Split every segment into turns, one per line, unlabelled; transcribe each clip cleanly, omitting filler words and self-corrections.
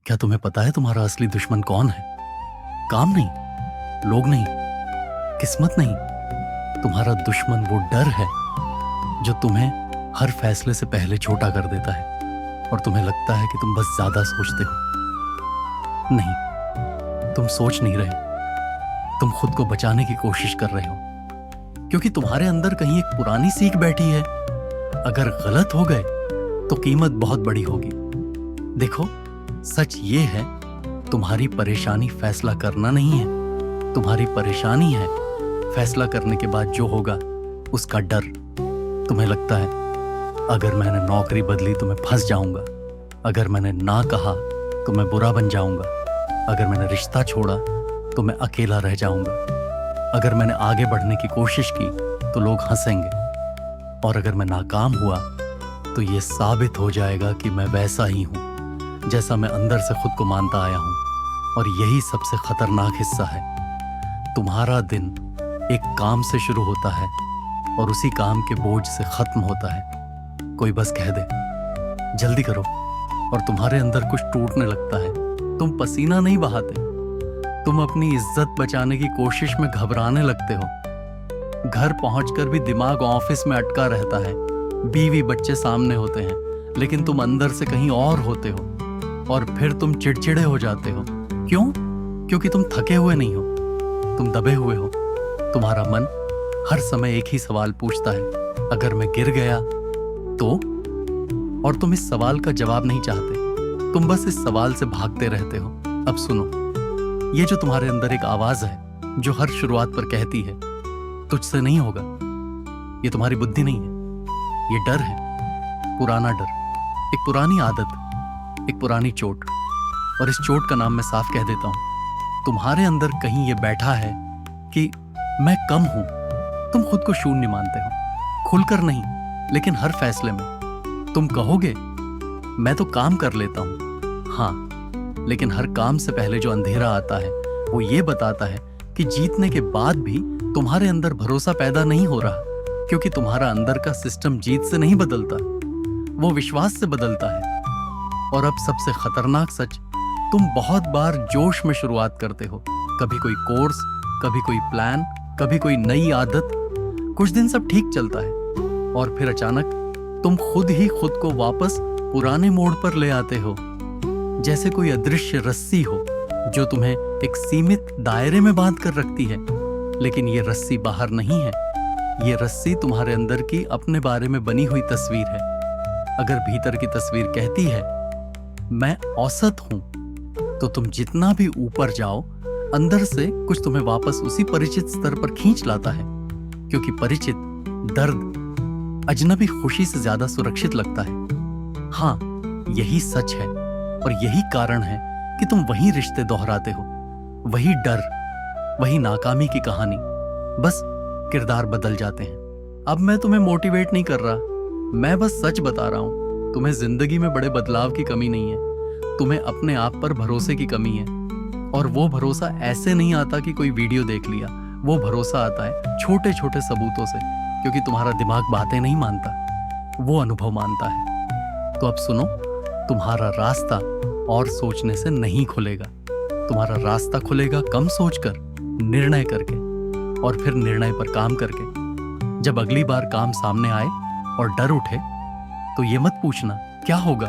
क्या तुम्हें पता है तुम्हारा असली दुश्मन कौन है? काम नहीं, लोग नहीं, किस्मत नहीं। तुम्हारा दुश्मन वो डर है जो तुम्हें हर फैसले से पहले छोटा कर देता है और तुम्हें लगता है कि तुम बस ज्यादा सोचते हो। नहीं, तुम सोच नहीं रहे, तुम खुद को बचाने की कोशिश कर रहे हो, क्योंकि तुम्हारे अंदर कहीं एक पुरानी सीख बैठी है, अगर गलत हो गए तो कीमत बहुत बड़ी होगी। देखो, सच ये है, तुम्हारी परेशानी फैसला करना नहीं है, तुम्हारी परेशानी है फैसला करने के बाद जो होगा उसका डर। तुम्हें लगता है अगर मैंने नौकरी बदली तो मैं फंस जाऊंगा, अगर मैंने ना कहा तो मैं बुरा बन जाऊंगा, अगर मैंने रिश्ता छोड़ा तो मैं अकेला रह जाऊंगा, अगर मैंने आगे बढ़ने की कोशिश की तो लोग हंसेंगे, और अगर मैं नाकाम हुआ तो ये साबित हो जाएगा कि मैं वैसा ही हूं जैसा मैं अंदर से खुद को मानता आया हूं। और यही सबसे खतरनाक हिस्सा है। तुम्हारा दिन एक काम से शुरू होता है और उसी काम के बोझ से खत्म होता है। कोई बस कह दे जल्दी करो और तुम्हारे अंदर कुछ टूटने लगता है। तुम पसीना नहीं बहाते, तुम अपनी इज्जत बचाने की कोशिश में घबराने लगते हो। घर पहुंचकर भी दिमाग ऑफिस में अटका रहता है, बीवी बच्चे सामने होते हैं, लेकिन तुम अंदर से कहीं और होते हो। और फिर तुम चिड़चिड़े हो जाते हो। क्यों? क्योंकि तुम थके हुए नहीं हो, तुम दबे हुए हो। तुम्हारा मन हर समय एक ही सवाल पूछता है, अगर मैं गिर गया तो? और तुम इस सवाल का जवाब नहीं चाहते, तुम बस इस सवाल से भागते रहते हो। अब सुनो, ये जो तुम्हारे अंदर एक आवाज है जो हर शुरुआत पर कहती है तुझसे नहीं होगा, ये तुम्हारी बुद्धि नहीं है, ये डर है, पुराना डर, एक पुरानी आदत, एक पुरानी चोट। और इस चोट का नाम मैं साफ कह देता हूं। तुम्हारे अंदर कहीं ये बैठा है कि मैं कम हूं। तुम खुद को शून्य मानते हो, खुलकर नहीं, लेकिन हर फैसले में तुम कहोगे मैं तो काम कर लेता हूं। हाँ, लेकिन हर काम से पहले जो अंधेरा आता है वो ये बताता है कि जीतने के बाद भी तुम्हारे अंदर भरोसा पैदा नहीं हो रहा, क्योंकि तुम्हारा अंदर का सिस्टम जीत से नहीं बदलता, वो विश्वास से बदलता है। और अब सबसे खतरनाक सच, तुम बहुत बार जोश में शुरुआत करते हो, कभी कोई कोर्स, कभी कोई प्लान, कभी कोई नई आदत। कुछ दिन सब ठीक चलता है और फिर अचानक तुम खुद ही खुद को वापस पुराने मोड़ पर ले आते हो, जैसे कोई अदृश्य रस्सी हो जो तुम्हें एक सीमित दायरे में बांध कर रखती है। लेकिन ये रस्सी बाहर नहीं है, ये रस्सी तुम्हारे अंदर की अपने बारे में बनी हुई तस्वीर है। अगर भीतर की तस्वीर कहती है मैं औसत हूं, तो तुम जितना भी ऊपर जाओ, अंदर से कुछ तुम्हें वापस उसी परिचित स्तर पर खींच लाता है, क्योंकि परिचित दर्द अजनबी खुशी से ज्यादा सुरक्षित लगता है। हाँ, यही सच है और यही कारण है कि तुम वही रिश्ते दोहराते हो, वही डर, वही नाकामी की कहानी, बस किरदार बदल जाते हैं। अब मैं तुम्हें मोटिवेट नहीं कर रहा, मैं बस सच बता रहा हूं। तुम्हें जिंदगी में बड़े बदलाव की कमी नहीं है, तुम्हें अपने आप पर भरोसे की कमी है। और वो भरोसा ऐसे नहीं आता कि कोई वीडियो देख लिया, वो भरोसा आता है छोटे छोटे सबूतों से, क्योंकि तुम्हारा दिमाग बातें नहीं मानता, वो अनुभव मानता है। तो अब सुनो, तुम्हारा रास्ता और सोचने से नहीं खुलेगा, तुम्हारा रास्ता खुलेगा कम सोचकर, निर्णय करके, और फिर निर्णय पर काम करके। जब अगली बार काम सामने आए और डर उठे तो ये मत पूछना क्या होगा,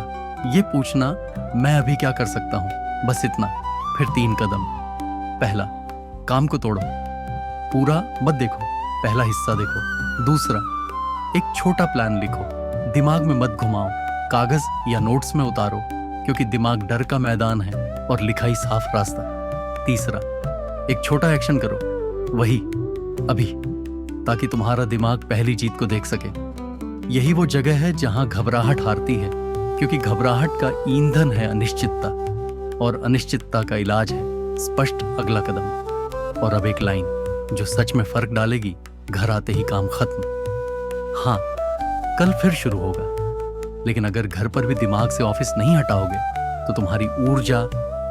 ये पूछना मैं अभी क्या कर सकता हूं, बस इतना। फिर 3 कदम। पहला, काम को तोड़ो, पूरा मत देखो, पहला हिस्सा देखो। दूसरा, एक छोटा प्लान लिखो, दिमाग में मत घुमाओ, कागज या नोट्स में उतारो, क्योंकि दिमाग डर का मैदान है और लिखाई साफ रास्ता। तीसरा, एक छोटा एक्शन करो, वही अभी, ताकि तुम्हारा दिमाग पहली जीत को देख सके। यही वो जगह है जहां घबराहट हारती है, क्योंकि घबराहट का ईंधन है अनिश्चितता, और अनिश्चितता का इलाज है स्पष्ट अगला कदम। और अब एक लाइन जो सच में फर्क डालेगी, घर आते ही काम खत्म। हाँ, कल फिर शुरू होगा, लेकिन अगर घर पर भी दिमाग से ऑफिस नहीं हटाओगे तो तुम्हारी ऊर्जा,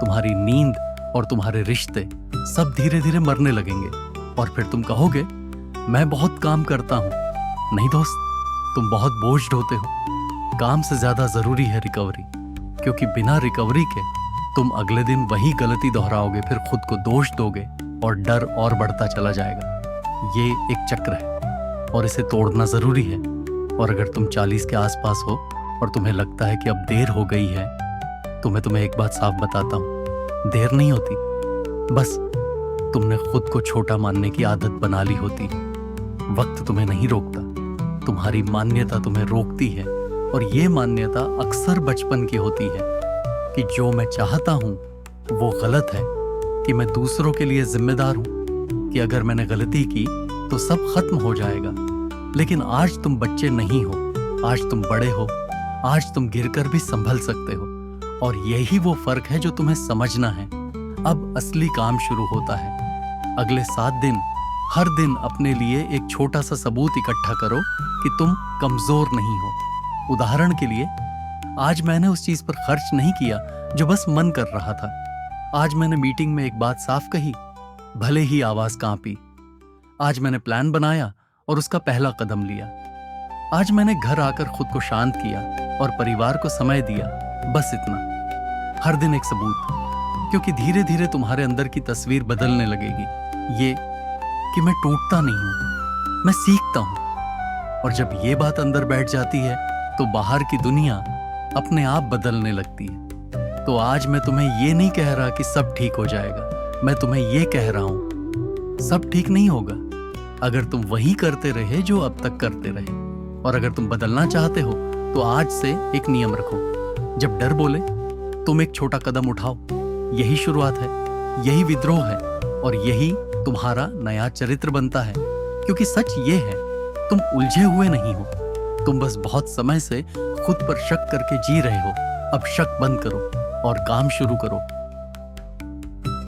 तुम्हारी नींद और तुम्हारे रिश्ते सब धीरे धीरे मरने लगेंगे। और फिर तुम कहोगे मैं बहुत काम करता हूं। नहीं दोस्त, तुम बहुत बोझ ढोते हो। काम से ज्यादा जरूरी है रिकवरी, क्योंकि बिना रिकवरी के तुम अगले दिन वही गलती दोहराओगे, फिर खुद को दोष दोगे और डर और बढ़ता चला जाएगा। ये एक चक्र है और इसे तोड़ना जरूरी है। और अगर तुम 40 के आसपास हो और तुम्हें लगता है कि अब देर हो गई है, तो मैं तुम्हें एक बात साफ बताता हूं, देर नहीं होती, बस तुमने खुद को छोटा मानने की आदत बना ली होती। वक्त तुम्हें नहीं रोकता, तुम्हारी मान्यता तुम्हें रोकती है। और ये मान्यता अक्सर बचपन की होती है कि जो मैं चाहता हूं वो गलत है, कि मैं दूसरों के लिए जिम्मेदार हूं, कि अगर मैंने गलती की तो सब खत्म हो जाएगा। लेकिन आज तुम बच्चे नहीं हो, आज तुम बड़े हो, आज तुम गिरकर भी संभल सकते हो। और यही वो फर्क है जो तुम्हें समझना है। अब असली काम शुरू होता है। अगले 7 दिन हर दिन अपने लिए एक छोटा सा सबूत इकट्ठा करो कि तुम कमजोर नहीं हो। उदाहरण के लिए, आज मैंने उस चीज पर खर्च नहीं किया जो बस मन कर रहा था। आज मैंने मीटिंग में एक बात साफ कही, भले ही आवाज कांपी। आज मैंने प्लान बनाया और उसका पहला कदम लिया। आज मैंने घर आकर खुद को शांत किया और परिवार को समय दिया। बस इतना। हर दिन एक सबूत, क्योंकि धीरे धीरे तुम्हारे अंदर की तस्वीर बदलने लगेगी। ये कि मैं टूटता नहीं हूं, मैं सीखता हूं। और जब ये बात अंदर बैठ जाती है तो बाहर की दुनिया अपने आप बदलने लगती है। तो आज मैं तुम्हें ये नहीं कह रहा कि सब ठीक हो जाएगा, मैं तुम्हें ये कह रहा हूं सब ठीक नहीं होगा अगर तुम वही करते रहे जो अब तक करते रहे। और अगर तुम बदलना चाहते हो तो आज से एक नियम रखो, जब डर बोले तुम एक छोटा कदम उठाओ। यही शुरुआत है, यही विद्रोह है और यही तुम्हारा नया चरित्र बनता है। क्योंकि सच ये है, तुम उलझे हुए नहीं हो, तुम बस बहुत समय से खुद पर शक करके जी रहे हो। अब शक बंद करो और काम शुरू करो।